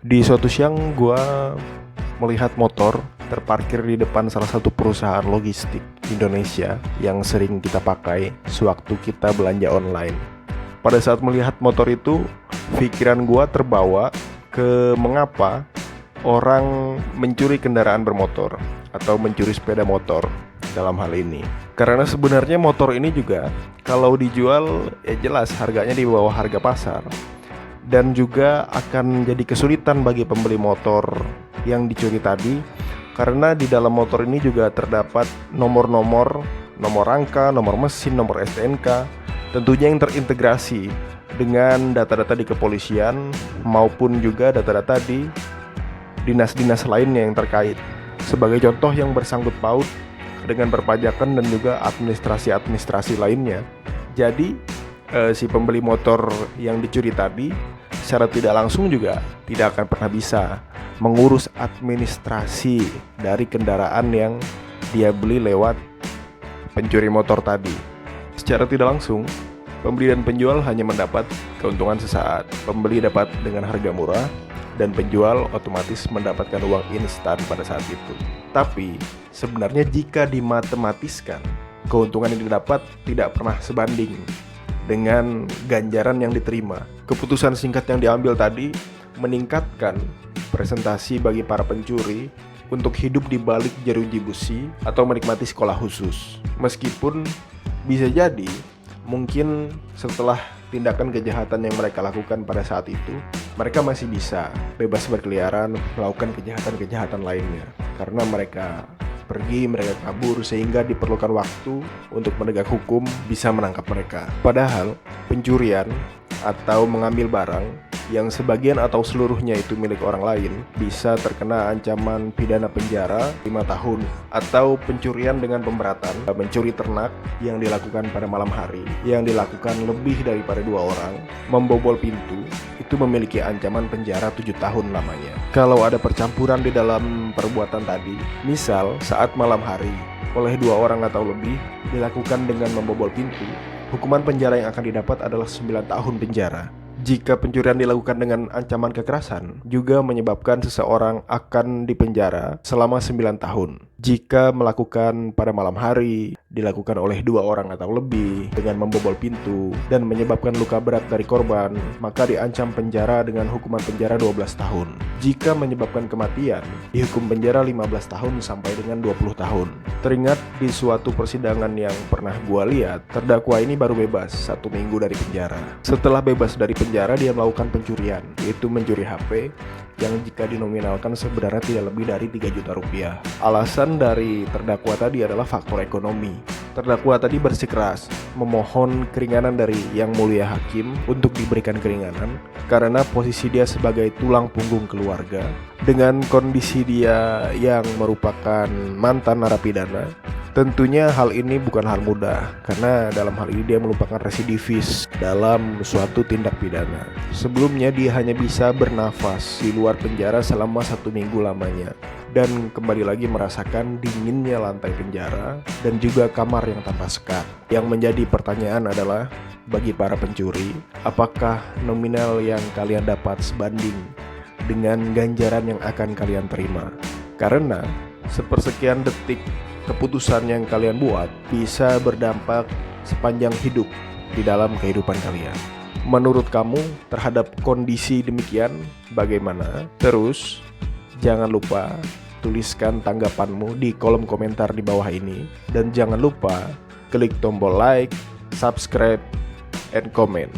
Di suatu siang gue melihat motor terparkir di depan salah satu perusahaan logistik Indonesia yang sering kita pakai sewaktu kita belanja online. Pada saat melihat motor itu, pikiran gue terbawa ke mengapa orang mencuri kendaraan bermotor atau mencuri sepeda motor dalam hal ini. Karena sebenarnya motor ini juga kalau dijual ya jelas harganya di bawah harga pasar. Dan juga akan jadi kesulitan bagi pembeli motor yang dicuri tadi, karena di dalam motor ini juga terdapat nomor rangka, nomor mesin, nomor STNK, tentunya yang terintegrasi dengan data-data di kepolisian maupun juga data-data di dinas-dinas lainnya yang terkait. Sebagai contoh yang bersangkut paut dengan perpajakan dan juga administrasi lainnya. Jadi si pembeli motor yang dicuri tadi secara tidak langsung juga tidak akan pernah bisa mengurus administrasi dari kendaraan yang dia beli lewat pencuri motor tadi. Secara tidak langsung, pembeli dan penjual hanya mendapat keuntungan sesaat. Pembeli dapat dengan harga murah dan penjual otomatis mendapatkan uang instan pada saat itu. Tapi sebenarnya jika dimatematiskan, keuntungan yang didapat tidak pernah sebanding dengan ganjaran yang diterima. Keputusan singkat yang diambil tadi meningkatkan presentasi bagi para pencuri untuk hidup di balik jeruji besi atau menikmati sekolah khusus. Meskipun bisa jadi mungkin setelah tindakan kejahatan yang mereka lakukan pada saat itu, mereka masih bisa bebas berkeliaran melakukan kejahatan-kejahatan lainnya karena mereka pergi, mereka kabur, sehingga diperlukan waktu untuk penegak hukum bisa menangkap mereka. Padahal pencurian atau mengambil barang yang sebagian atau seluruhnya itu milik orang lain bisa terkena ancaman pidana penjara 5 tahun, atau pencurian dengan pemberatan, mencuri ternak yang dilakukan pada malam hari yang dilakukan lebih daripada 2 orang, membobol pintu, itu memiliki ancaman penjara 7 tahun lamanya. Kalau ada percampuran di dalam perbuatan tadi, misal saat malam hari oleh 2 orang atau lebih dilakukan dengan membobol pintu, hukuman penjara yang akan didapat adalah 9 tahun penjara. Jika pencurian dilakukan dengan ancaman kekerasan, juga menyebabkan seseorang akan dipenjara selama 9 tahun. Jika melakukan pada malam hari, dilakukan oleh 2 orang atau lebih dengan membobol pintu dan menyebabkan luka berat dari korban, maka diancam penjara dengan hukuman penjara 12 tahun. Jika menyebabkan kematian, dihukum penjara 15 tahun sampai dengan 20 tahun. Teringat di suatu persidangan yang pernah gua lihat, terdakwa ini baru bebas 1 minggu dari penjara. Setelah bebas dari penjara, dia melakukan pencurian, yaitu mencuri HP yang jika dinominalkan sebenarnya tidak lebih dari 3 juta rupiah. Alasan dari terdakwa tadi adalah faktor ekonomi. Terdakwa tadi bersikeras memohon keringanan dari Yang Mulia Hakim untuk diberikan keringanan karena posisi dia sebagai tulang punggung keluarga. Dengan kondisi dia yang merupakan mantan narapidana, tentunya hal ini bukan hal mudah karena dalam hal ini dia merupakan residivis dalam suatu tindak pidana. Sebelumnya dia hanya bisa bernafas di luar penjara selama 1 minggu lamanya dan kembali lagi merasakan dinginnya lantai penjara dan juga kamar yang tanpa sekat. Yang menjadi pertanyaan adalah bagi para pencuri, apakah nominal yang kalian dapat sebanding dengan ganjaran yang akan kalian terima? Karena sepersekian detik keputusan yang kalian buat bisa berdampak sepanjang hidup di dalam kehidupan kalian. Menurut kamu terhadap kondisi demikian bagaimana? Terus jangan lupa tuliskan tanggapanmu di kolom komentar di bawah ini, dan jangan lupa klik tombol like, subscribe, and comment.